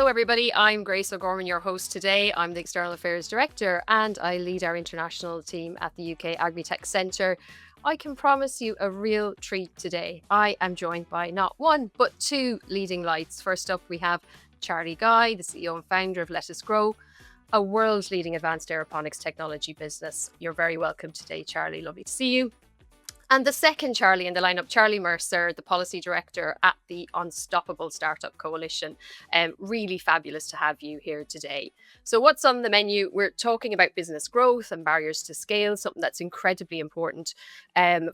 Hello, everybody. I'm Grace O'Gorman, your host today. I'm the External Affairs Director and I lead our international team at the UK Agri-Tech Centre. I can promise you a real treat today. I am joined by not one, but two leading lights. First up, we have Charlie Guy, the CEO and founder of LettUs, a world-leading advanced aeroponics technology business. You're very welcome today, Charlie. Lovely to see you. And the second Charlie in the lineup, Charlie Mercer, the Policy Director at the Unstoppable Startup Coalition. Really fabulous to have you here today. So what's on the menu? We're talking about business growth and barriers to scale, something that's incredibly important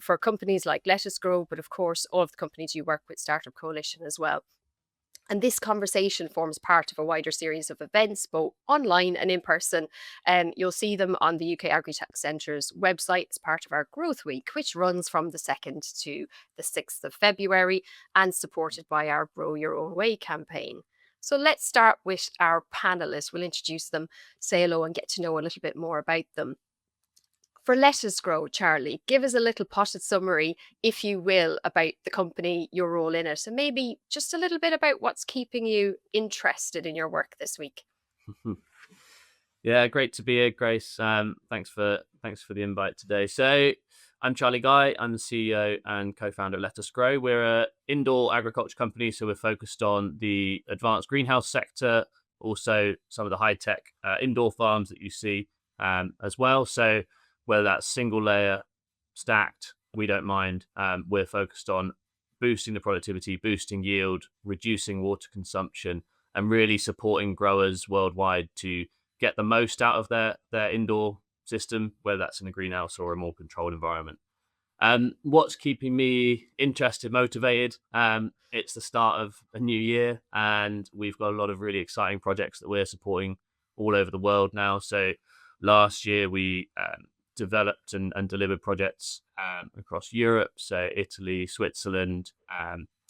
for companies like LettUs, but of course, all of the companies you work with, Startup Coalition as well. And this conversation forms part of a wider series of events, both online and in person. You'll see them on the UK Agri-Tech Centre's website as part of our Growth Week, which runs from the 2nd to the 6th of February and supported by our Grow Your Own Way campaign. So let's start with our panellists. We'll introduce them, say hello and get to know a little bit more about them. For LettUs, Charlie, give us a little potted summary, if you will, about the company, your role in it, and maybe just a little bit about what's keeping you interested in your work this week. Yeah, great to be here, Grace. Thanks for the invite today. So I'm Charlie Guy. I'm the CEO and co-founder of LettUs. We're an indoor agriculture company, so we're focused on the advanced greenhouse sector, also some of the high-tech indoor farms that you see as well. So whether that's single layer, stacked, we don't mind. We're focused on boosting the productivity, boosting yield, reducing water consumption, and really supporting growers worldwide to get the most out of their indoor system, whether that's in a greenhouse or a more controlled environment. What's keeping me interested, motivated? It's the start of a new year, and we've got a lot of really exciting projects that we're supporting all over the world now. So last year we developed and delivered projects across Europe, so Italy, Switzerland,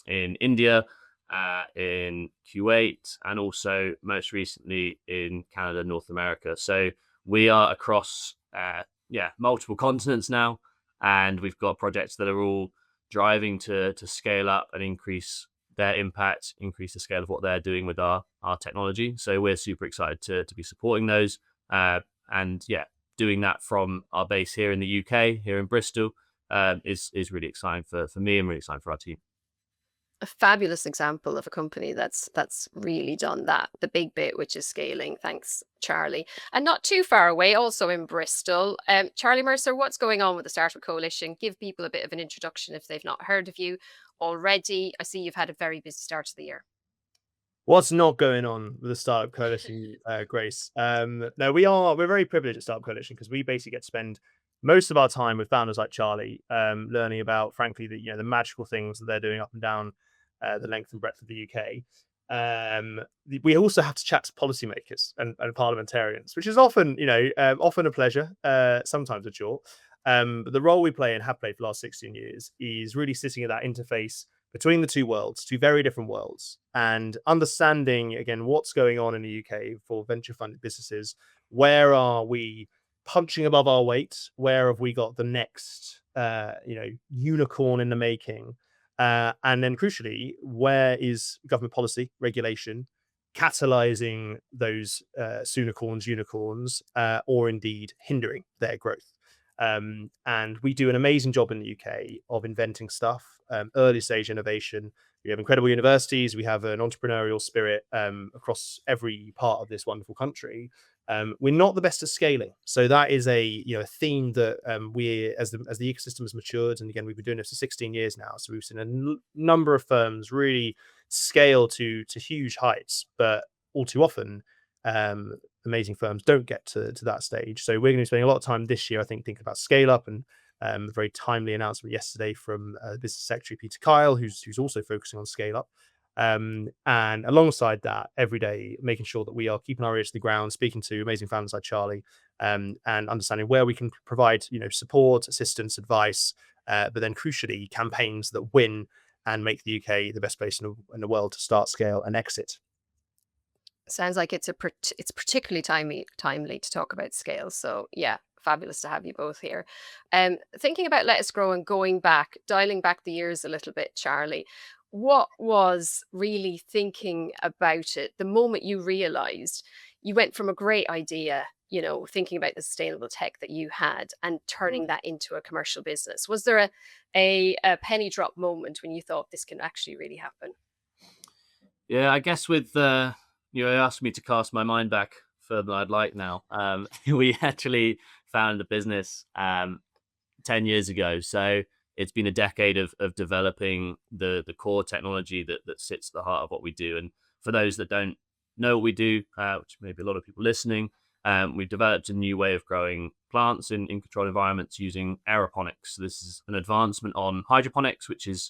in India, in Kuwait, and also most recently in Canada, North America. So we are across multiple continents now, and we've got projects that are all driving to scale up and increase their impact, increase the scale of what they're doing with our technology. So we're super excited to be supporting those, doing that from our base here in the UK, here in Bristol, is really exciting for me and really exciting for our team. A fabulous example of a company that's really done that, the big bit, which is scaling. Thanks, Charlie. And not too far away, also in Bristol, Charlie Mercer, what's going on with the Startup Coalition? Give people a bit of an introduction if they've not heard of you already. I see you've had a very busy start to the year. What's not going on with the Startup Coalition, Grace? No, we're very privileged at Startup Coalition because we basically get to spend most of our time with founders like Charlie, learning about, frankly, the magical things that they're doing up and down the length and breadth of the UK. We also have to chat to policymakers and parliamentarians, which is often a pleasure, sometimes a chore. But the role we play and have played for the last 16 years is really sitting at that interface between the two worlds, two very different worlds, and understanding, again, what's going on in the UK for venture-funded businesses. Where are we punching above our weight? Where have we got the next, unicorn in the making? And then, crucially, where is government policy, regulation, catalyzing those unicorns, or indeed hindering their growth? And we do an amazing job in the UK of inventing stuff, early stage innovation. We have incredible universities. We have an entrepreneurial spirit across every part of this wonderful country. We're not the best at scaling, so that is a theme that we, as the ecosystem has matured, and again, we've been doing this for 16 years now. So we've seen a number of firms really scale to huge heights, but all too often, amazing firms don't get to that stage. So we're going to be spending a lot of time this year, I think, thinking about scale up, and a very timely announcement yesterday from Business Secretary Peter Kyle, who's also focusing on scale up. And alongside that, every day making sure that we are keeping our ears to the ground, speaking to amazing founders like Charlie, and understanding where we can provide support, assistance, advice, but then crucially campaigns that win and make the UK the best place in the world to start, scale, and exit. Sounds like it's particularly timely to talk about scale. So yeah, fabulous to have you both here. Thinking about LettUs and going back, dialing back the years a little bit, Charlie, what was really thinking about it the moment you realized you went from a great idea, thinking about the sustainable tech that you had and turning that into a commercial business? Was there a penny drop moment when you thought this can actually really happen? Yeah, I guess with you asked me to cast my mind back further than I'd like now. We actually founded the business 10 years ago, so it's been a decade of developing the core technology that sits at the heart of what we do. And for those that don't know what we do, which maybe a lot of people listening, we've developed a new way of growing plants in controlled environments using aeroponics. So this is an advancement on hydroponics, which is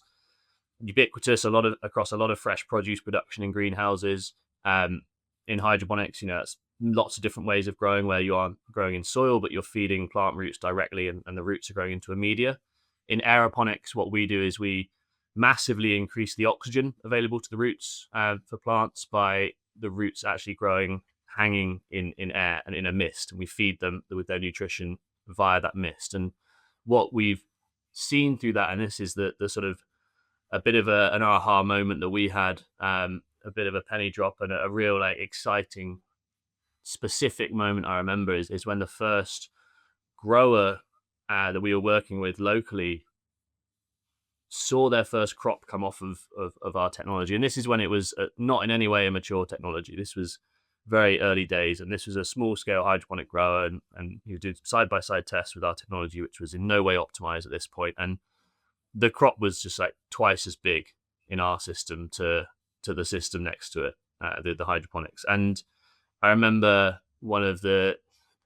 ubiquitous across a lot of fresh produce production in greenhouses. In hydroponics, it's lots of different ways of growing, where you aren't growing in soil, but you're feeding plant roots directly, and the roots are growing into a media. In aeroponics, what we do is we massively increase the oxygen available to the roots for plants by the roots actually growing hanging in air and in a mist, and we feed them with their nutrition via that mist. And what we've seen through that, and this is the sort of a bit of an aha moment that we had, a bit of a penny drop and a real exciting specific moment I remember is when the first grower that we were working with locally saw their first crop come off of our technology. And this is when it was not in any way a mature technology. This was very early days, and this was a small scale hydroponic grower, and you did side by side tests with our technology, which was in no way optimized at this point. And the crop was just twice as big in our system to the system next to it, the hydroponics. And I remember one of the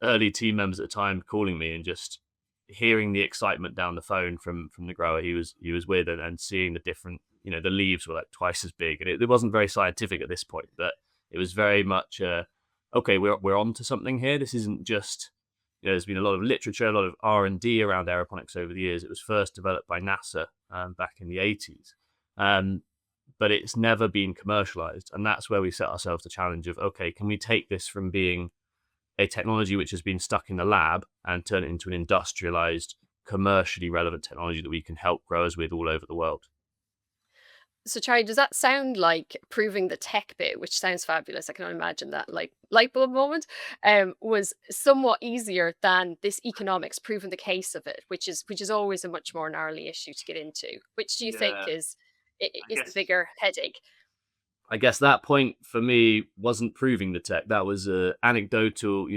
early team members at the time calling me and just hearing the excitement down the phone from the grower he was with, and seeing the different, the leaves were twice as big. And it wasn't very scientific at this point, but it was very much okay, we're on to something here. This isn't just, there's been a lot of literature, a lot of R&D around aeroponics over the years. It was first developed by NASA back in the 80s. But it's never been commercialized. And that's where we set ourselves the challenge of, okay, can we take this from being a technology which has been stuck in the lab and turn it into an industrialized, commercially relevant technology that we can help growers with all over the world? So, Charlie, does that sound like proving the tech bit, which sounds fabulous? I can imagine that light bulb moment was somewhat easier than this economics, proving the case of it, which is always a much more gnarly issue to get into. Which do you think Yeah, I is the guess bigger headache? I guess that point for me wasn't proving the tech. That was anecdotal,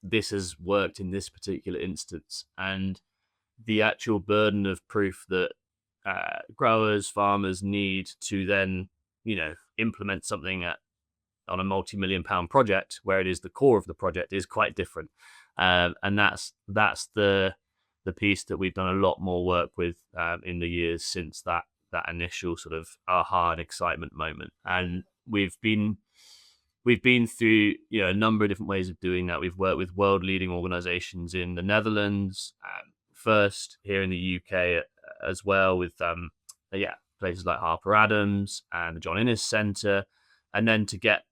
this has worked in this particular instance. And the actual burden of proof that growers, farmers need to then, implement something on a multi-million-pound project, where it is the core of the project, is quite different. And that's the piece that we've done a lot more work with in the years since that initial sort of aha and excitement moment. And we've been through a number of different ways of doing that. We've worked with world leading organizations in the Netherlands, first here in the UK as well, with places like Harper Adams and the John Innes Centre. And then to get,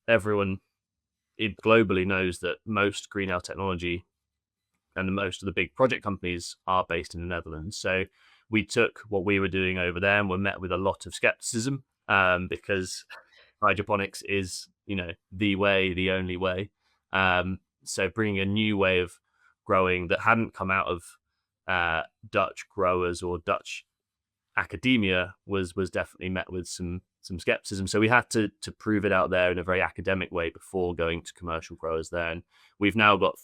everyone globally knows that most greenhouse technology and most of the big project companies are based in the Netherlands. So we took what we were doing over there and were met with a lot of skepticism, because hydroponics is, the way, the only way. So bringing a new way of growing that hadn't come out of Dutch growers or Dutch academia was definitely met with some skepticism. So we had to prove it out there in a very academic way before going to commercial growers there. And we've now got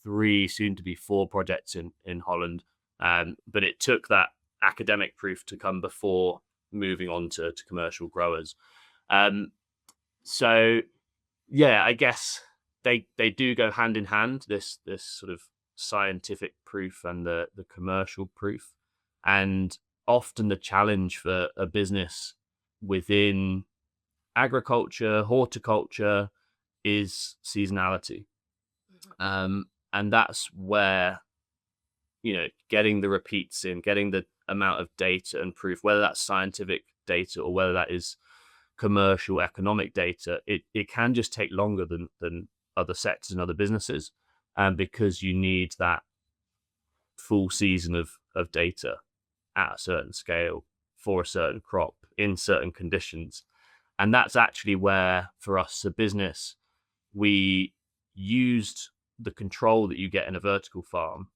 3, soon to be 4 projects in Holland. But it took that academic proof to come before moving on to commercial growers. So yeah, I guess they do go hand in hand, this sort of scientific proof and the commercial proof. And often the challenge for a business within agriculture, horticulture, is seasonality. And that's where, getting the repeats in, getting the amount of data and proof, whether that's scientific data or whether that is commercial economic data, it can just take longer than other sectors and other businesses, because you need that full season of data at a certain scale for a certain crop in certain conditions. And that's actually where, for us, a business, we used the control that you get in a vertical farm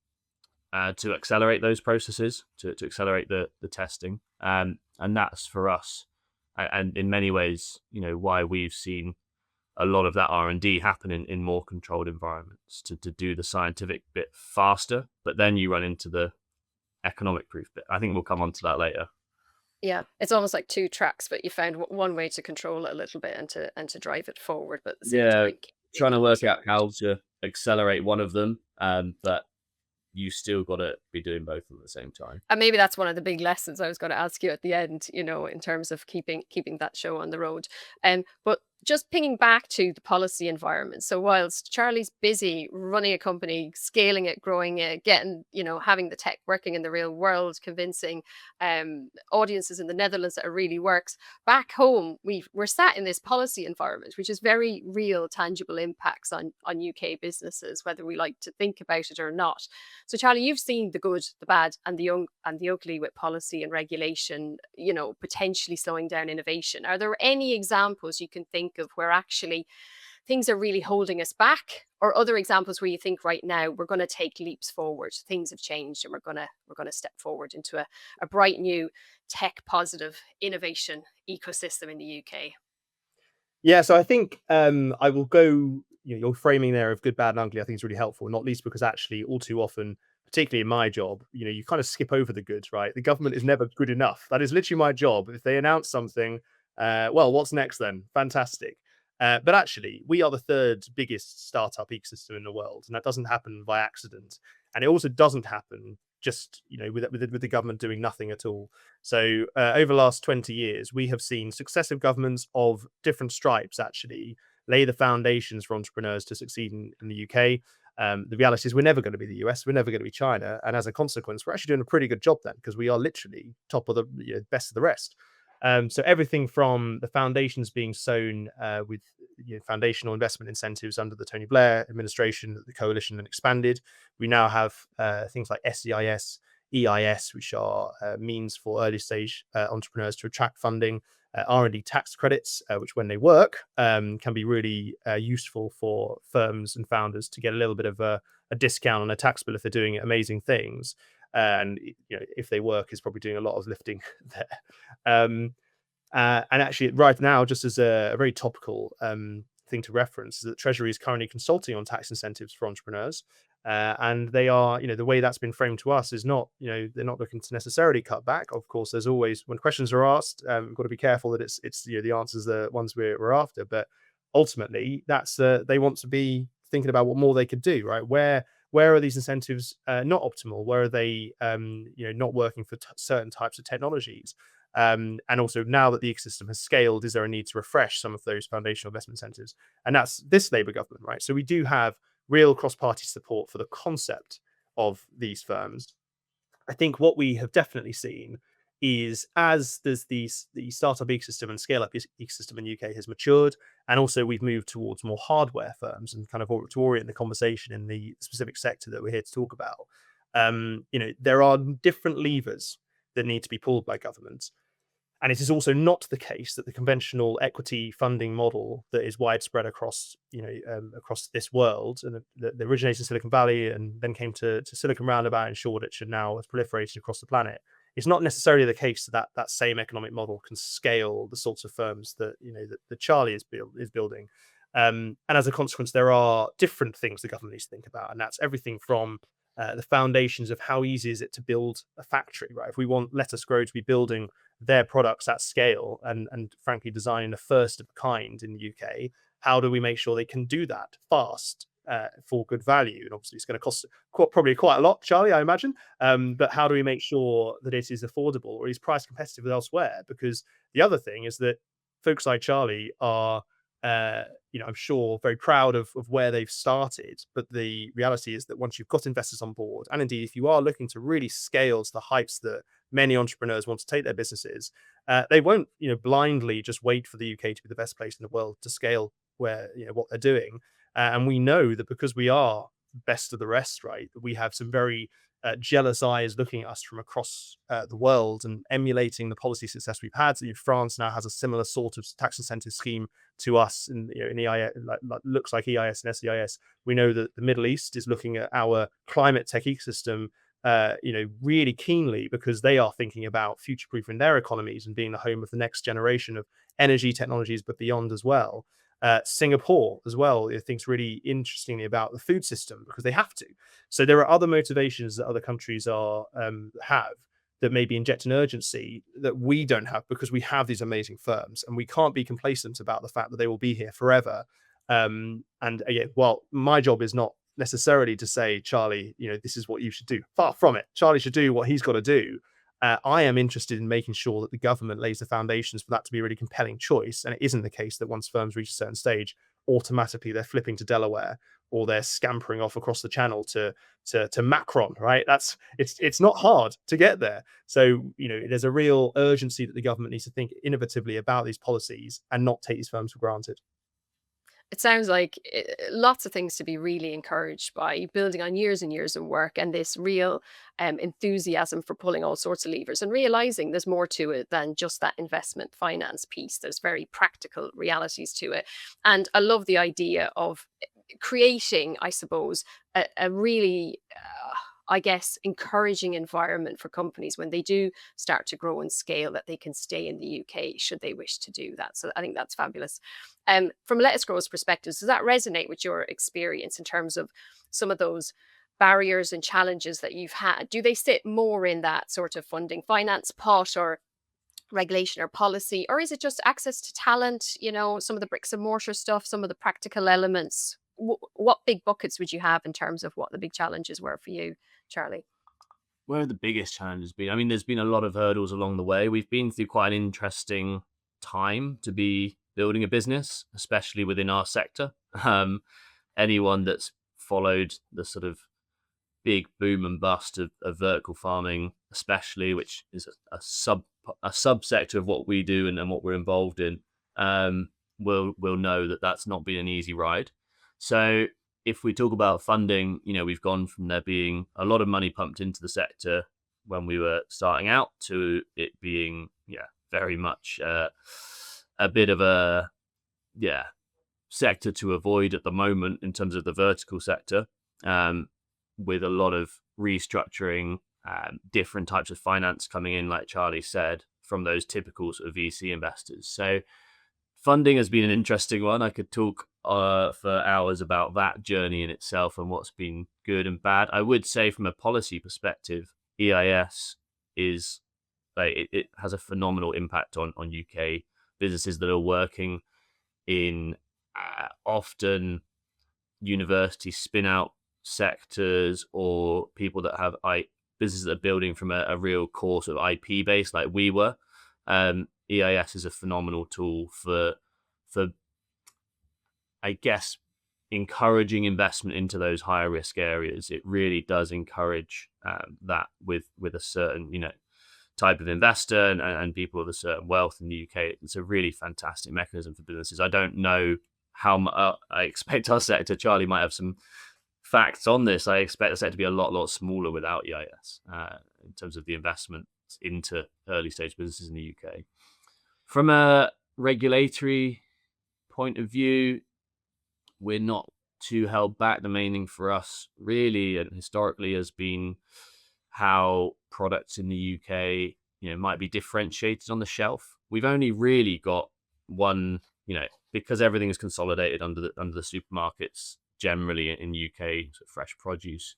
to accelerate those processes, to accelerate the testing. And that's for us, and in many ways, why we've seen a lot of that R&D happen in more controlled environments, to do the scientific bit faster, but then you run into the economic proof bit. I think we'll come on to that later. Yeah, it's almost like two tracks, but you found one way to control it a little bit and to drive it forward, but at the same time, trying to work out how to accelerate one of them, but you still got to be doing both at the same time. And maybe that's one of the big lessons I was going to ask you at the end, in terms of keeping that show on the road. But just pinging back to the policy environment. So whilst Charlie's busy running a company, scaling it, growing it, getting, having the tech working in the real world, convincing audiences in the Netherlands that it really works, back home, we're sat in this policy environment, which is very real, tangible impacts on UK businesses, whether we like to think about it or not. So Charlie, you've seen the good, the bad, and the ugly with policy and regulation, potentially slowing down innovation. Are there any examples you can think of where actually things are really holding us back, or other examples where you think right now we're going to take leaps forward, things have changed, and we're going to step forward into a bright new tech positive innovation ecosystem in the UK? Yeah, so I think I will go, your framing there of good, bad, and ugly, I think is really helpful, not least because actually all too often, particularly in my job, you kind of skip over the good, right? The government is never good enough. That is literally my job. If they announce something, well, what's next then? Fantastic. But actually, we are the third biggest startup ecosystem in the world, and that doesn't happen by accident. And it also doesn't happen just with the government doing nothing at all. So over the last 20 years, we have seen successive governments of different stripes actually lay the foundations for entrepreneurs to succeed in the UK. The reality is we're never going to be the US, we're never going to be China, and as a consequence, we're actually doing a pretty good job then, because we are literally top of the best of the rest. So everything from the foundations being sown with foundational investment incentives under the Tony Blair administration, that the coalition then expanded. We now have things like SEIS, EIS, which are means for early stage entrepreneurs to attract funding, R&D tax credits, which when they work can be really useful for firms and founders to get a little bit of a discount on a tax bill if they're doing amazing things. And if they work, is probably doing a lot of lifting there. And actually, right now, just as a very topical thing to reference, is that Treasury is currently consulting on tax incentives for entrepreneurs, and they are, the way that's been framed to us is not, they're not looking to necessarily cut back. Of course, there's always, when questions are asked, we've got to be careful that it's the answers the ones we're after, but ultimately, that's they want to be thinking about what more they could do, right? Where are these incentives not optimal? Where are they, not working for certain types of technologies? And also, now that the ecosystem has scaled, is there a need to refresh some of those foundational investment incentives? And that's this Labour government, right? So we do have real cross-party support for the concept of these firms. I think what we have definitely seen is, as there's the startup ecosystem and scale-up ecosystem in the UK has matured, and also we've moved towards more hardware firms and kind of to orient the conversation in the specific sector that we're here to talk about. There are different levers that need to be pulled by governments. And it is also not the case that the conventional equity funding model that is widespread across, across this world, and that originated in Silicon Valley and then came to Silicon Roundabout in Shoreditch and now has proliferated across the planet. It's not necessarily the case that same economic model can scale the sorts of firms that that Charlie is building. And as a consequence, there are different things the government needs to think about, and that's everything from the foundations of how easy is it to build a factory, right? If we want LettUs Grow to be building their products at scale and frankly designing a first of a kind in the UK, how do we make sure they can do that fast for good value? And obviously it's going to cost probably quite a lot, Charlie, I imagine. But how do we make sure that it is affordable or is price competitive with elsewhere? Because the other thing is that folks like Charlie are I'm sure very proud of where they've started, but the reality is that once you've got investors on board, and indeed if you are looking to really scale to the heights that many entrepreneurs want to take their businesses, they won't blindly just wait for the UK to be the best place in the world to scale where what they're doing. And we know that because we are best of the rest, right, that we have some very jealous eyes looking at us from across the world and emulating the policy success we've had. So, France now has a similar sort of tax incentive scheme to us in EIS, looks like EIS and SEIS. We know that the Middle East is looking at our climate tech ecosystem really keenly, because they are thinking about future-proofing their economies and being the home of the next generation of energy technologies, but beyond as well. Singapore as well, it thinks really interestingly about the food system, because they have to. So there are other motivations that other countries are have that maybe inject an urgency that we don't have, because we have these amazing firms, and we can't be complacent about the fact that they will be here forever. And again, well, my job is not necessarily to say, Charlie, this is what you should do. Far from it. Charlie should do what he's got to do. I am interested in making sure that the government lays the foundations for that to be a really compelling choice. And it isn't the case that once firms reach a certain stage, automatically they're flipping to Delaware, or they're scampering off across the channel to Macron, right? It's not hard to get there. So, there's a real urgency that the government needs to think innovatively about these policies and not take these firms for granted. It sounds like lots of things to be really encouraged by, building on years and years of work and this real enthusiasm for pulling all sorts of levers and realizing there's more to it than just that investment finance piece. There's very practical realities to it. And I love the idea of creating, I suppose, a really I guess, encouraging environment for companies when they do start to grow and scale, that they can stay in the UK should they wish to do that. So I think that's fabulous. From Let Us Grow's perspective, does that resonate with your experience in terms of some of those barriers and challenges that you've had? Do they sit more in that sort of funding finance pot, or regulation or policy, or is it just access to talent, some of the bricks and mortar stuff, some of the practical elements? What big buckets would you have in terms of what the big challenges were for you, Charlie? Where have the biggest challenges been? I mean, there's been a lot of hurdles along the way. We've been through quite an interesting time to be building a business, especially within our sector. Anyone that's followed the sort of big boom and bust of vertical farming, especially, which is a subsector of what we do and what we're involved in, will know that that's not been an easy ride. So if we talk about funding, we've gone from there being a lot of money pumped into the sector when we were starting out to it being, very much a bit of a, sector to avoid at the moment in terms of the vertical sector, with a lot of restructuring, different types of finance coming in, like Charlie said, from those typical sort of VC investors. So funding has been an interesting one. I could talk for hours about that journey in itself and what's been good and bad. I would say from a policy perspective, EIS is it has a phenomenal impact on UK businesses that are working in often university spin out sectors, or people that have businesses that are building from a real core sort of IP base like we were. EIS is a phenomenal tool for I guess encouraging investment into those higher risk areas. It really does encourage that with a certain type of investor and people with a certain wealth in the UK. It's a really fantastic mechanism for businesses. I don't know how I expect our sector. Charlie might have some facts on this. I expect the sector to be a lot smaller without EIS in terms of the investment into early stage businesses in the UK. From a regulatory point of view, we're not too held back. The main thing for us really and historically has been how products in the UK might be differentiated on the shelf. We've only really got one, because everything is consolidated under the supermarkets generally in UK sort of fresh produce.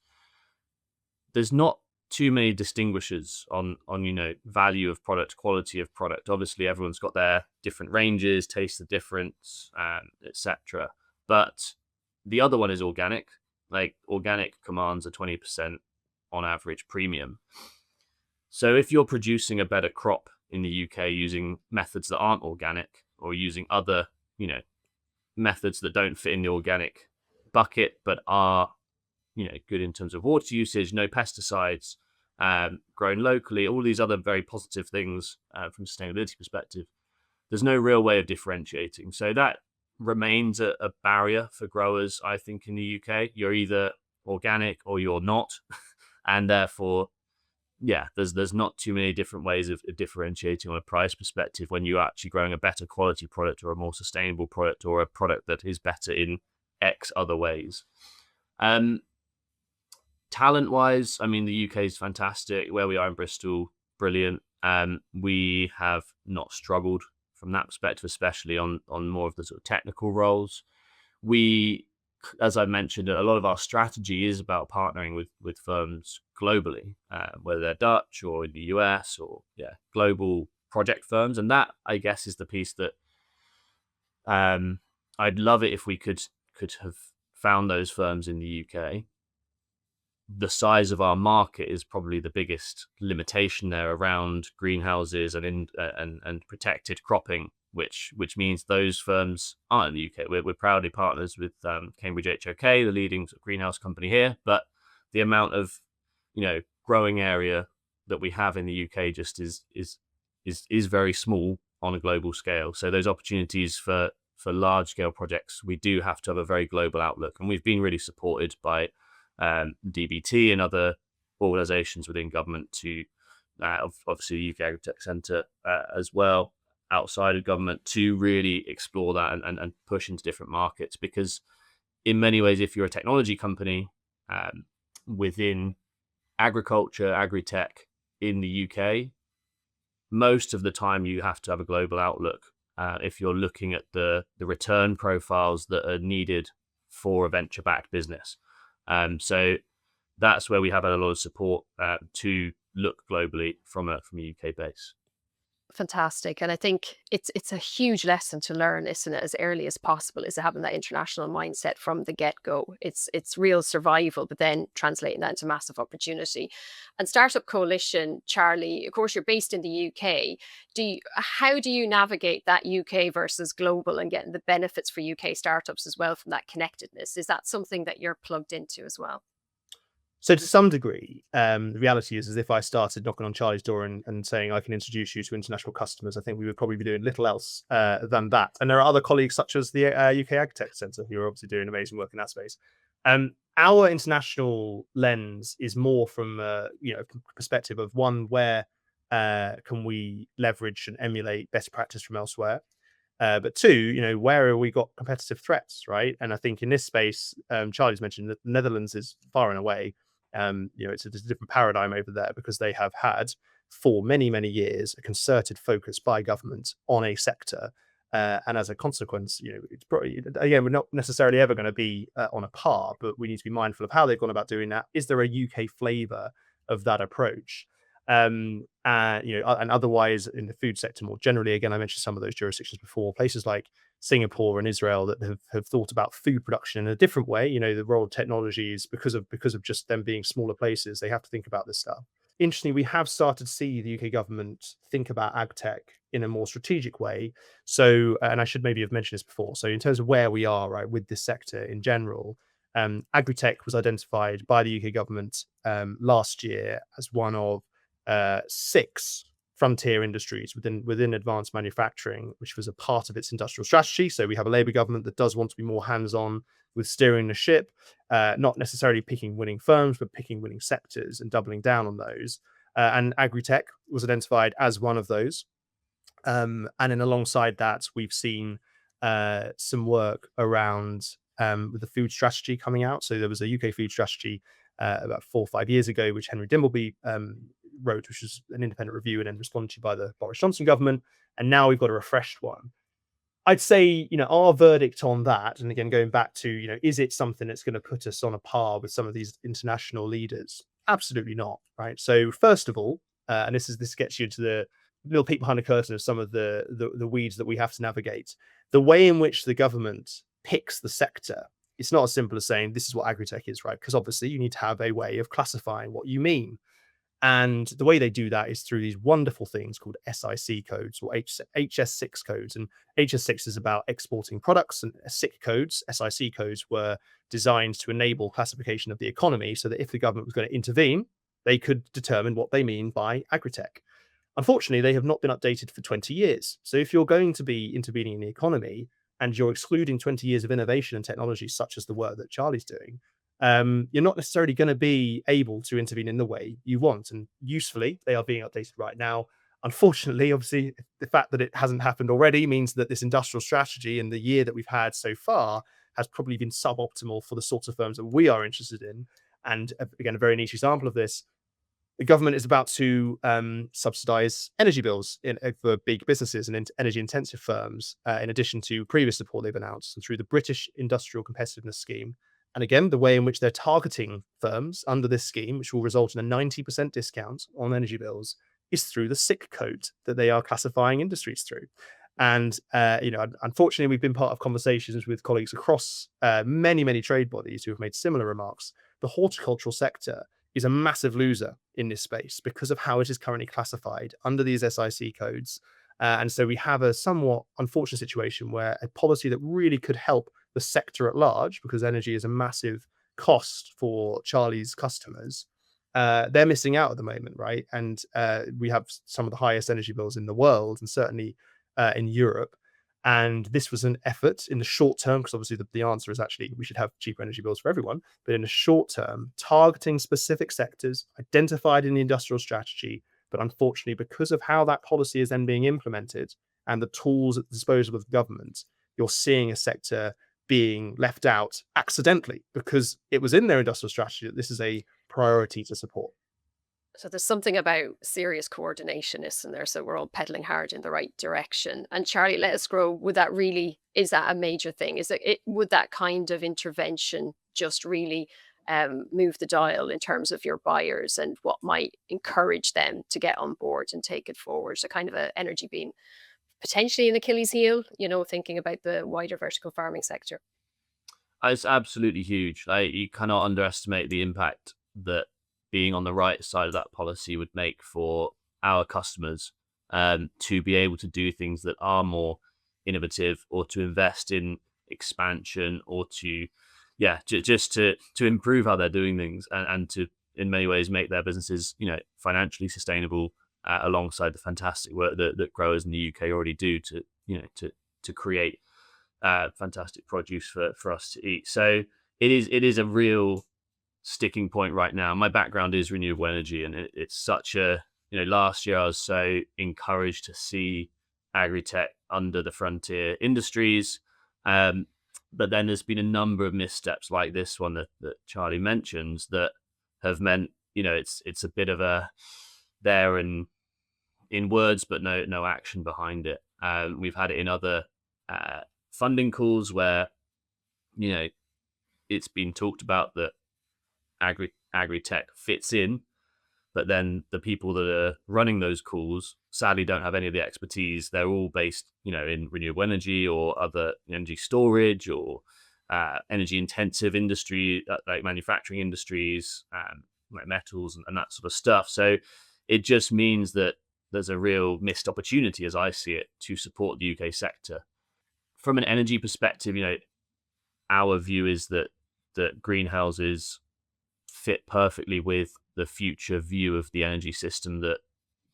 There's not too many distinguishers on value of product, quality of product. Obviously everyone's got their different ranges, taste the difference, etc. But the other one is organic. Like, organic commands a 20% on average premium. So if you're producing a better crop in the UK using methods that aren't organic, or using other methods that don't fit in the organic bucket but are good in terms of water usage, no pesticides, grown locally, all these other very positive things from a sustainability perspective, there's no real way of differentiating. So that remains a barrier for growers, I think, in the UK. You're either organic or you're not. and therefore, yeah, there's not too many different ways of differentiating on a price perspective when you're actually growing a better quality product or a more sustainable product or a product that is better in X other ways. Talent wise, I mean, the UK is fantastic. Where we are in Bristol, brilliant. We have not struggled from that perspective, especially on more of the sort of technical roles. We, as I mentioned, a lot of our strategy is about partnering with firms globally, whether they're Dutch or in the US or global project firms. And that, I guess, is the piece that I'd love it if we could have found those firms in the UK. The size of our market is probably the biggest limitation there around greenhouses and protected cropping, which means those firms aren't in the UK. We're proudly partners with Cambridge HOK, the leading greenhouse company here, but the amount of growing area that we have in the UK just is very small on a global scale. So those opportunities for large scale projects, we do have to have a very global outlook, and we've been really supported by DBT and other organisations within government to obviously the UK Agri-Tech Centre as well, outside of government, to really explore that and push into different markets. Because in many ways, if you're a technology company within agriculture, agri-tech in the UK, most of the time you have to have a global outlook if you're looking at the return profiles that are needed for a venture-backed business. So that's where we have had a lot of support to look globally from a UK base. Fantastic. And I think it's a huge lesson to learn, isn't it, as early as possible, is having that international mindset from the get-go. It's real survival, but then translating that into massive opportunity. And Startup Coalition, Charlie, of course, you're based in the UK. How do you navigate that UK versus global and getting the benefits for UK startups as well from that connectedness? Is that something that you're plugged into as well? So to some degree, the reality is if I started knocking on Charlie's door and saying I can introduce you to international customers, I think we would probably be doing little else than that. And there are other colleagues such as the UK Agri-Tech Centre who are obviously doing amazing work in that space. Our international lens is more from perspective of one, where can we leverage and emulate best practice from elsewhere? But two, where have we got competitive threats, right? And I think in this space, Charlie's mentioned that the Netherlands is far and away. It's a different paradigm over there because they have had for many, many years a concerted focus by government on a sector. And as a consequence, it's probably, again, we're not necessarily ever going to be on a par, but we need to be mindful of how they've gone about doing that. Is there a UK flavour of that approach? And otherwise in the food sector more generally, again, I mentioned some of those jurisdictions before, places like Singapore and Israel that have thought about food production in a different way. The role of technologies, because of just them being smaller places, they have to think about this stuff. Interestingly, we have started to see the UK government think about ag tech in a more strategic way. So, and I should maybe have mentioned this before. So in terms of where we are, right, with this sector in general, agri-tech was identified by the UK government last year as one of 6 frontier industries within advanced manufacturing, which was a part of its industrial strategy. So we have a Labour government that does want to be more hands-on with steering the ship, not necessarily picking winning firms, but picking winning sectors and doubling down on those. And agri-tech was identified as one of those. And then alongside that, we've seen some work around with the food strategy coming out. So there was a UK food strategy about 4 or 5 years ago, which Henry Dimbleby wrote, which was an independent review and then responded to by the Boris Johnson government. And now we've got a refreshed one. I'd say, our verdict on that, and again, going back to, is it something that's going to put us on a par with some of these international leaders? Absolutely not, right? So first of all, and this gets you to the little peek behind the curtain of some of the weeds that we have to navigate. The way in which the government picks the sector, it's not as simple as saying this is what agri-tech is, right? Because obviously you need to have a way of classifying what you mean. And the way they do that is through these wonderful things called SIC codes or HS6 codes. And HS6 is about exporting products, and SIC codes, SIC codes, were designed to enable classification of the economy so that if the government was going to intervene, they could determine what they mean by agri-tech. Unfortunately, they have not been updated for 20 years. So if you're going to be intervening in the economy and you're excluding 20 years of innovation and technology, such as the work that Charlie's doing, you're not necessarily going to be able to intervene in the way you want. And usefully, they are being updated right now. Unfortunately, obviously, the fact that it hasn't happened already means that this industrial strategy in the year that we've had so far has probably been suboptimal for the sorts of firms that we are interested in. And again, a very niche example of this, the government is about to subsidize energy bills for big businesses and energy intensive firms, in addition to previous support they've announced, and through the British Industrial Competitiveness Scheme. And again, the way in which they're targeting firms under this scheme, which will result in a 90% discount on energy bills, is through the SIC code that they are classifying industries through. And unfortunately, we've been part of conversations with colleagues across many trade bodies who have made similar remarks. The horticultural sector is a massive loser in this space because of how it is currently classified under these SIC codes. And so we have a somewhat unfortunate situation where a policy that really could help the sector at large, because energy is a massive cost for Charlie's customers, they're missing out at the moment, right? And we have some of the highest energy bills in the world, and certainly in Europe. And this was an effort in the short term, because obviously the answer is actually we should have cheaper energy bills for everyone. But in the short term, targeting specific sectors identified in the industrial strategy. But unfortunately, because of how that policy is then being implemented and the tools at the disposal of the government, you're seeing a sector being left out accidentally because it was in their industrial strategy that this is a priority to support. So there's something about serious coordination, isn't there? So we're all pedaling hard in the right direction. And Charlie, LettUs Grow, is that a major thing? Would that kind of intervention just really move the dial in terms of your buyers and what might encourage them to get on board and take it forward? So kind of an energy being potentially an Achilles heel, thinking about the wider vertical farming sector. It's absolutely huge. You cannot underestimate the impact that being on the right side of that policy would make for our customers, to be able to do things that are more innovative, or to invest in expansion, or to improve how they're doing things, and to in many ways make their businesses financially sustainable, alongside the fantastic work that growers in the UK already do to create fantastic produce for us to eat. So it is a real sticking point right now. My background is renewable energy, and it's such a last year I was so encouraged to see agri-tech under the frontier industries, but then there's been a number of missteps like this one that Charlie mentions that have meant it's a bit of a there in words but no action behind it. We've had it in other funding calls where it's been talked about that agri-tech fits in, but then the people that are running those calls sadly don't have any of the expertise. They're all based in renewable energy or other energy storage or energy intensive industry, like manufacturing industries, like metals and that sort of stuff. So it just means that there's a real missed opportunity, as I see it, to support the UK sector. From an energy perspective, our view is that greenhouses fit perfectly with the future view of the energy system that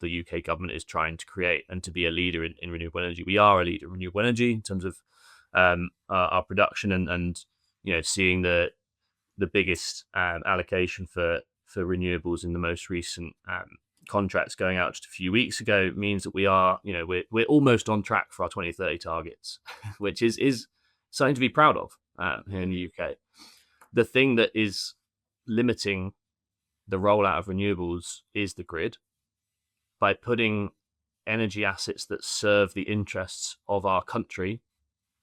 the UK government is trying to create, and to be a leader in renewable energy. We are a leader in renewable energy in terms of our production, and seeing the biggest allocation for renewables in the most recent contracts going out just a few weeks ago means that we are, we're almost on track for our 2030 targets, which is something to be proud of here in the UK. The thing that is limiting the rollout of renewables is the grid. By putting energy assets that serve the interests of our country,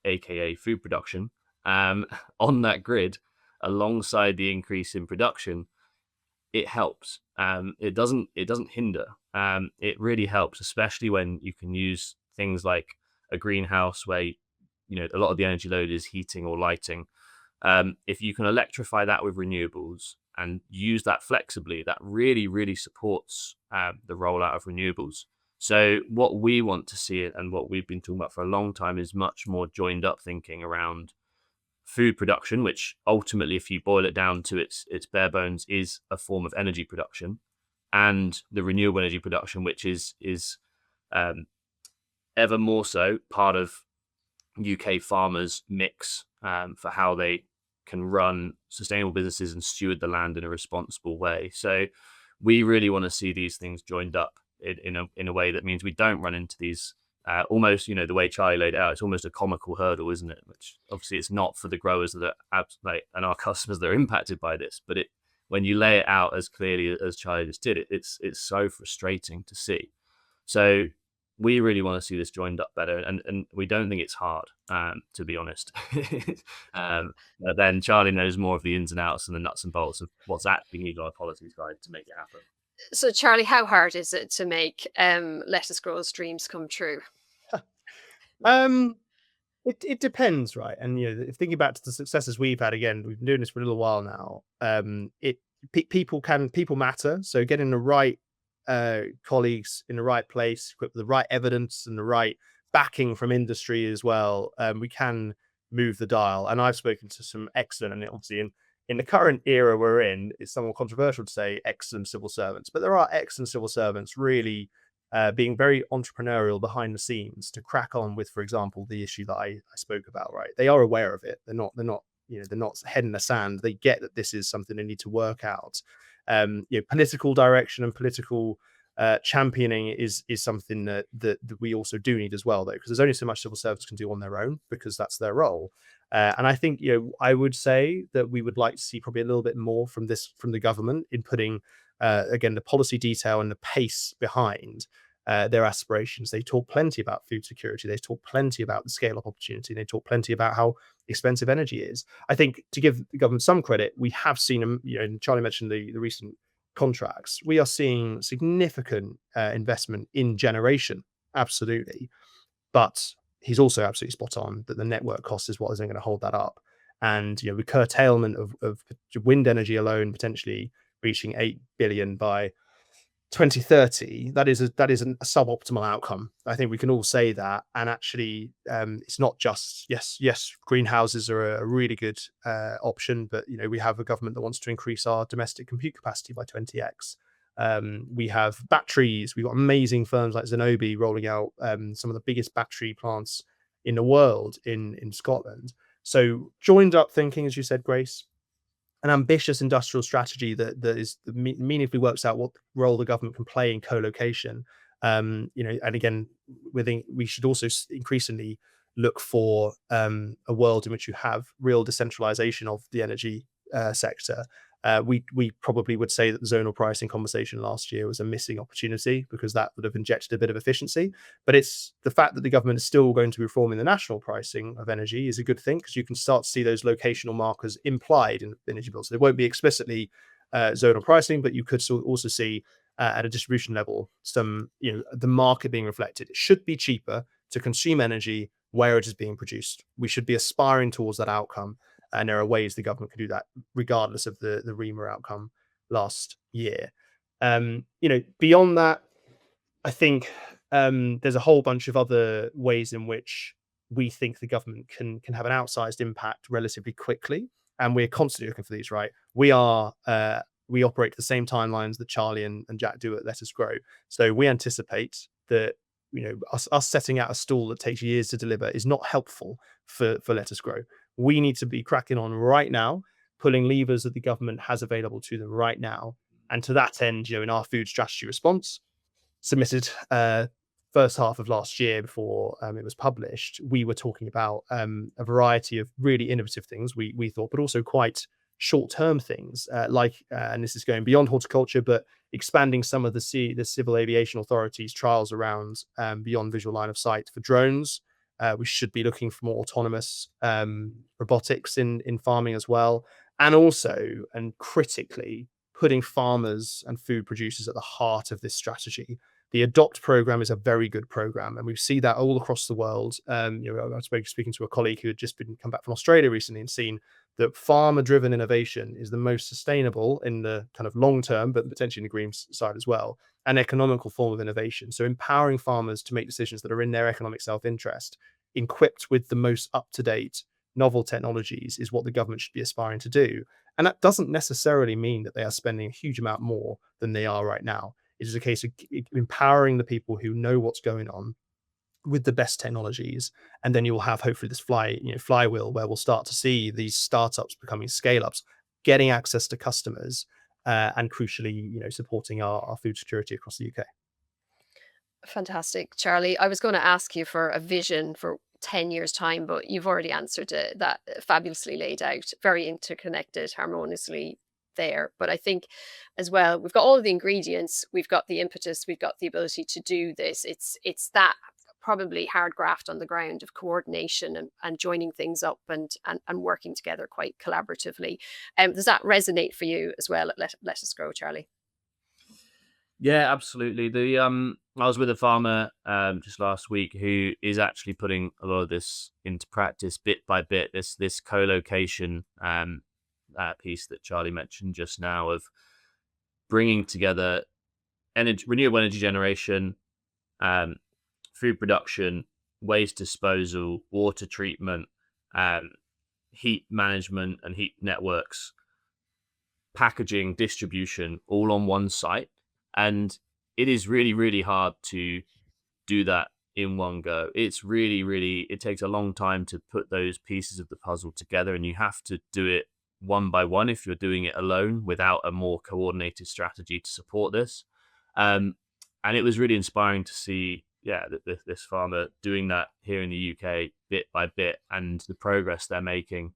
aka food production, on that grid alongside the increase in production, it helps. It doesn't hinder. It really helps, especially when you can use things like a greenhouse where a lot of the energy load is heating or lighting. If you can electrify that with renewables and use that flexibly, that really supports the rollout of renewables. So what we want to see, and what we've been talking about for a long time, is much more joined up thinking around food production, which ultimately, if you boil it down to its bare bones, is a form of energy production, and the renewable energy production, which is ever more so part of UK farmers' mix for how they can run sustainable businesses and steward the land in a responsible way. So we really want to see these things joined up in a way that means we don't run into these almost, the way Charlie laid it out, it's almost a comical hurdle, isn't it? Which obviously it's not for the growers that are and our customers that are impacted by this, but when you lay it out as clearly as Charlie just did, it's so frustrating to see. So we really want to see this joined up better, and we don't think it's hard, to be honest. But then Charlie knows more of the ins and outs and the nuts and bolts of what's actually needed on a policy side to make it happen. So, Charlie, how hard is it to make lettuce growers' dreams come true? It depends, right? And if thinking back to the successes we've had, again, we've been doing this for a little while now. People matter. So getting the right colleagues in the right place, equipped with the right evidence and the right backing from industry as well, we can move the dial. And I've spoken to some excellent, and obviously in the current era we're in, it's somewhat controversial to say excellent civil servants, but there are excellent civil servants really being very entrepreneurial behind the scenes to crack on with, for example, the issue that I spoke about. Right, they are aware of it. They're not head in the sand. They get that this is something they need to work out. Political direction and political championing is something that we also do need as well, though, because there's only so much civil service can do on their own, because that's their role. And I think I would say that we would like to see probably a little bit more from the government in putting again the policy detail and the pace behind their aspirations. They talk plenty about food security. They talk plenty about the scale up opportunity. They talk plenty about how expensive energy is. I think, to give the government some credit, we have seen, and Charlie mentioned the recent contracts. We are seeing significant investment in generation, absolutely. But he's also absolutely spot on that the network cost is what isn't going to hold that up. And with curtailment of wind energy alone potentially reaching 8 billion by 2030, that is a suboptimal outcome. I think we can all say that. And actually, it's not just yes, greenhouses are a really good option, but we have a government that wants to increase our domestic compute capacity by 20x. We have batteries. We've got amazing firms like Zenobē rolling out some of the biggest battery plants in the world in Scotland. So joined up thinking, as you said, Grace, an ambitious industrial strategy that meaningfully works out what role the government can play in co-location. And again, we should also increasingly look for a world in which you have real decentralization of the energy sector. We probably would say that the zonal pricing conversation last year was a missing opportunity, because that would have injected a bit of efficiency. But it's the fact that the government is still going to be reforming the national pricing of energy is a good thing, because you can start to see those locational markers implied in the energy bill. So they won't be explicitly zonal pricing, but you could also see at a distribution level some, the market being reflected. It should be cheaper to consume energy where it is being produced. We should be aspiring towards that outcome. And there are ways the government can do that, regardless of the REMA outcome last year. Beyond that, I think there's a whole bunch of other ways in which we think the government can have an outsized impact relatively quickly, and we're constantly looking for these. Right, we operate to the same timelines that Charlie and Jack do at LettUs Grow. So we anticipate that us setting out a stall that takes years to deliver is not helpful for LettUs Grow. We need to be cracking on right now, pulling levers that the government has available to them right now. And to that end, in our food strategy response, submitted first half of last year before it was published, we were talking about a variety of really innovative things, we thought, but also quite short-term things, and this is going beyond horticulture, but expanding some of the Civil Aviation Authority's trials around beyond visual line of sight for drones. We should be looking for more autonomous robotics in farming as well, and also, and critically, putting farmers and food producers at the heart of this strategy. The ADOPT program is a very good program, and we see that all across the world. I was speaking to a colleague who had just come back from Australia recently and seen that farmer-driven innovation is the most sustainable in the kind of long term, but potentially in the green side as well, an economical form of innovation. So empowering farmers to make decisions that are in their economic self-interest, equipped with the most up-to-date novel technologies, is what the government should be aspiring to do. And that doesn't necessarily mean that they are spending a huge amount more than they are right now. It is a case of empowering the people who know what's going on, with the best technologies, and then you will have hopefully this flywheel where we'll start to see these startups becoming scale-ups, getting access to customers, and crucially, supporting our food security across the UK. Fantastic, Charlie. I was going to ask you for a vision for 10 years' time, but you've already answered it. That fabulously laid out, very interconnected, harmoniously there. But I think as well, we've got all of the ingredients, we've got the impetus, we've got the ability to do this. It's that probably hard graft on the ground of coordination and joining things up and working together quite collaboratively. Does that resonate for you as well at Let Us Grow, Charlie? Yeah, absolutely. I was with a farmer just last week who is actually putting a lot of this into practice bit by bit. This co-location piece that Charlie mentioned just now of bringing together renewable energy generation, food production, waste disposal, water treatment, heat management and heat networks, packaging, distribution, all on one site. And it is really, really hard to do that in one go. It's it takes a long time to put those pieces of the puzzle together, and you have to do it one by one if you're doing it alone without a more coordinated strategy to support this. And it was really inspiring to see, this farmer doing that here in the UK bit by bit, and the progress they're making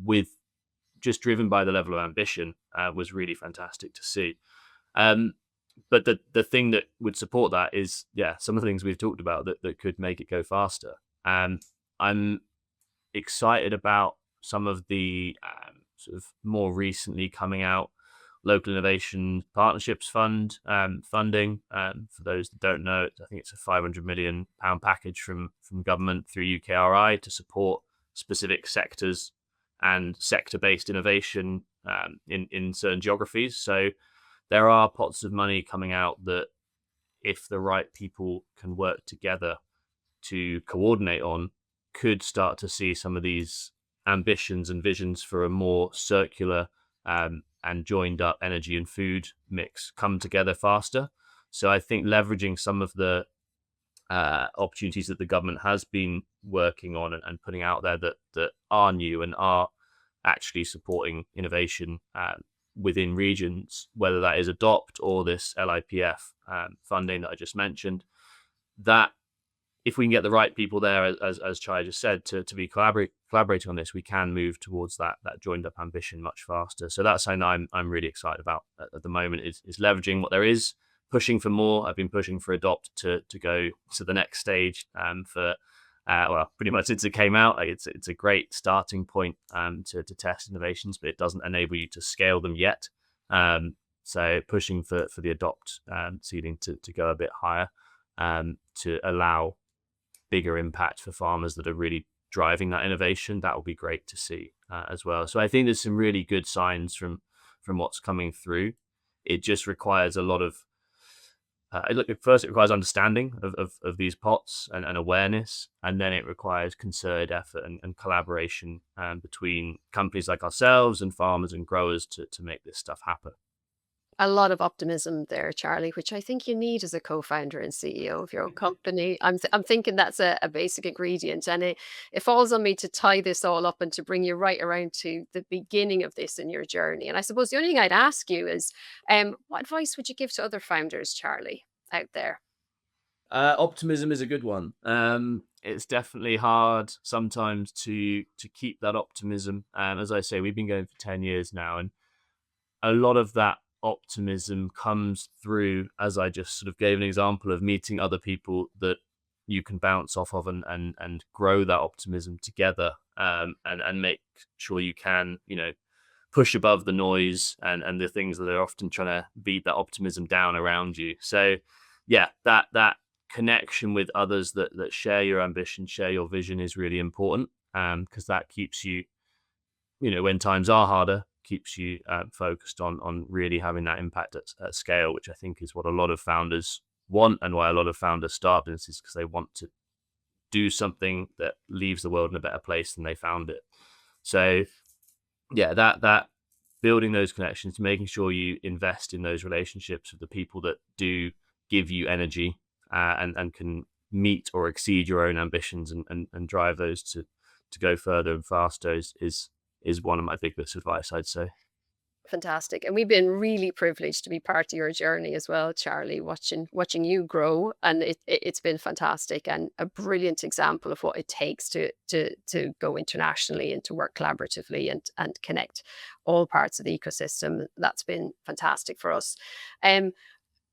with just driven by the level of ambition was really fantastic to see. But the thing that would support that is, some of the things we've talked about that could make it go faster. I'm excited about some of the sort of more recently coming out local innovation partnerships funding. For those that don't know, I think it's a £500 million package from government through UK Agri to support specific sectors and sector-based innovation in certain geographies. So there are pots of money coming out that, if the right people can work together to coordinate on, could start to see some of these ambitions and visions for a more circular and joined up energy and food mix come together faster. So I think leveraging some of the opportunities that the government has been working on and putting out there that are new and are actually supporting innovation within regions, whether that is Adopt or this LIPF funding that I just mentioned, that if we can get the right people there, as Chai just said, to be collaborating on this, we can move towards that joined up ambition much faster. So that's something I'm really excited about at the moment, is leveraging what there is, pushing for more. I've been pushing for Adopt to go to the next stage for pretty much since it came out. It's a great starting point to test innovations, but it doesn't enable you to scale them yet. So pushing for the Adopt ceiling to go a bit higher to allow bigger impact for farmers that are really driving that innovation. That will be great to see as well. So I think there's some really good signs from what's coming through. It just requires a lot of first it requires understanding of these pots and awareness, and then it requires concerted effort and collaboration between companies like ourselves and farmers and growers to make this stuff happen. A lot of optimism there, Charlie, which I think you need as a co-founder and CEO of your own company. I'm thinking that's a basic ingredient, and it falls on me to tie this all up and to bring you right around to the beginning of this in your journey. And I suppose the only thing I'd ask you is, what advice would you give to other founders, Charlie, out there? Optimism is a good one. It's definitely hard sometimes to keep that optimism. As I say, we've been going for 10 years now, and a lot of that optimism comes through, as I just sort of gave an example of, meeting other people that you can bounce off of and grow that optimism together, and make sure you can, push above the noise and the things that are often trying to beat that optimism down around you. So that connection with others that share your ambition, share your vision, is really important, because that keeps you, when times are harder, keeps you focused on really having that impact at scale, which I think is what a lot of founders want, and why a lot of founders start businesses, because they want to do something that leaves the world in a better place than they found it. So that building those connections, making sure you invest in those relationships with the people that do give you energy and can meet or exceed your own ambitions and drive those to go further and faster is one of my big bits of advice, I'd say. Fantastic. And we've been really privileged to be part of your journey as well, Charlie, watching you grow. And it's been fantastic and a brilliant example of what it takes to go internationally and to work collaboratively and connect all parts of the ecosystem. That's been fantastic for us.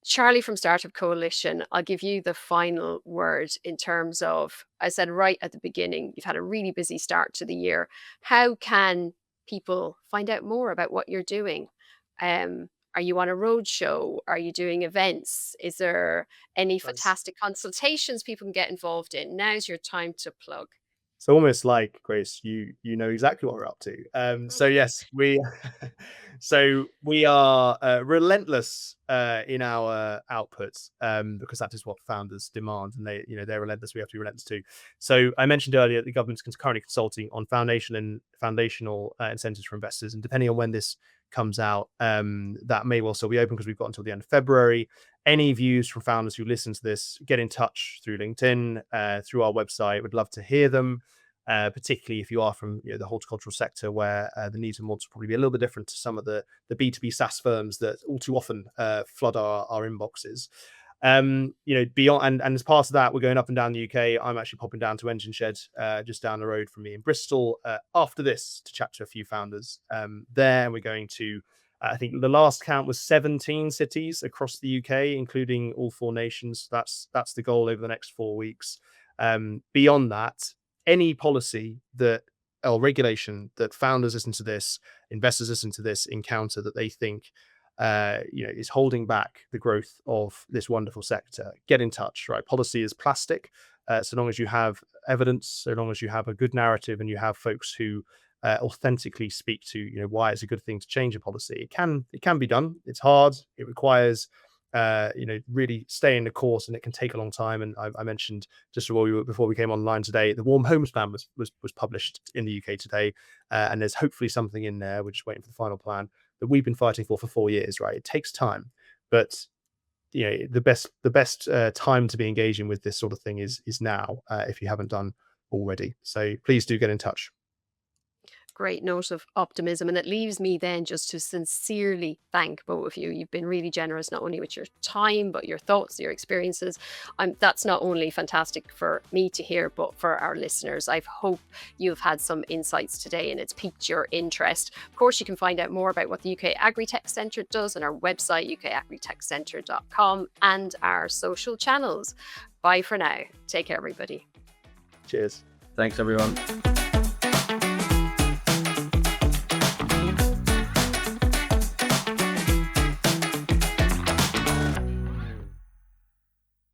Charlie from Startup Coalition, I'll give you the final word in terms of, I said right at the beginning, you've had a really busy start to the year. How can people find out more about what you're doing? Are you on a roadshow? Are you doing events? Is there any fantastic consultations people can get involved in? Now's your time to plug. So almost like, Grace, you know exactly what we're up to. So yes, we are relentless in our outputs, because that is what founders demand, and they're relentless. We have to be relentless too. So I mentioned earlier the government's currently consulting on foundational incentives for investors, and depending on when this comes out, that may well still be open because we've got until the end of February. Any views from founders who listen to this, get in touch through LinkedIn, through our website. Would love to hear them, particularly if you are from the horticultural sector, where the needs and wants will probably be a little bit different to some of the B2B SaaS firms that all too often flood our inboxes. Beyond and as part of that, we're going up and down the UK. I'm actually popping down to Engine Shed, just down the road from me in Bristol, after this to chat to a few founders there. And we're going to, I think the last count was 17 cities across the UK, including all 4 nations. That's the goal over the next 4 weeks. Beyond that, any policy or regulation that founders listen to this, investors listen to this, encounter that they think is holding back the growth of this wonderful sector, get in touch. Right, policy is plastic. So long as you have evidence, so long as you have a good narrative, and you have folks who authentically speak to why it's a good thing to change a policy, it can be done. It's hard. It requires really staying the course, and it can take a long time. And I mentioned just before we came online today, the Warm Homes Plan was published in the UK today, and there's hopefully something in there. We're just waiting for the final plan that we've been fighting for 4 years. Right, it takes time, but the best time to be engaging with this sort of thing is now, if you haven't done already. So please do get in touch. Great note of optimism. And it leaves me then just to sincerely thank both of you. You've been really generous, not only with your time, but your thoughts, your experiences. That's not only fantastic for me to hear, but for our listeners. I hope you've had some insights today and it's piqued your interest. Of course, you can find out more about what the UK Agri-Tech Centre does on our website, ukagritechcentre.com, and our social channels. Bye for now. Take care, everybody. Cheers. Thanks, everyone.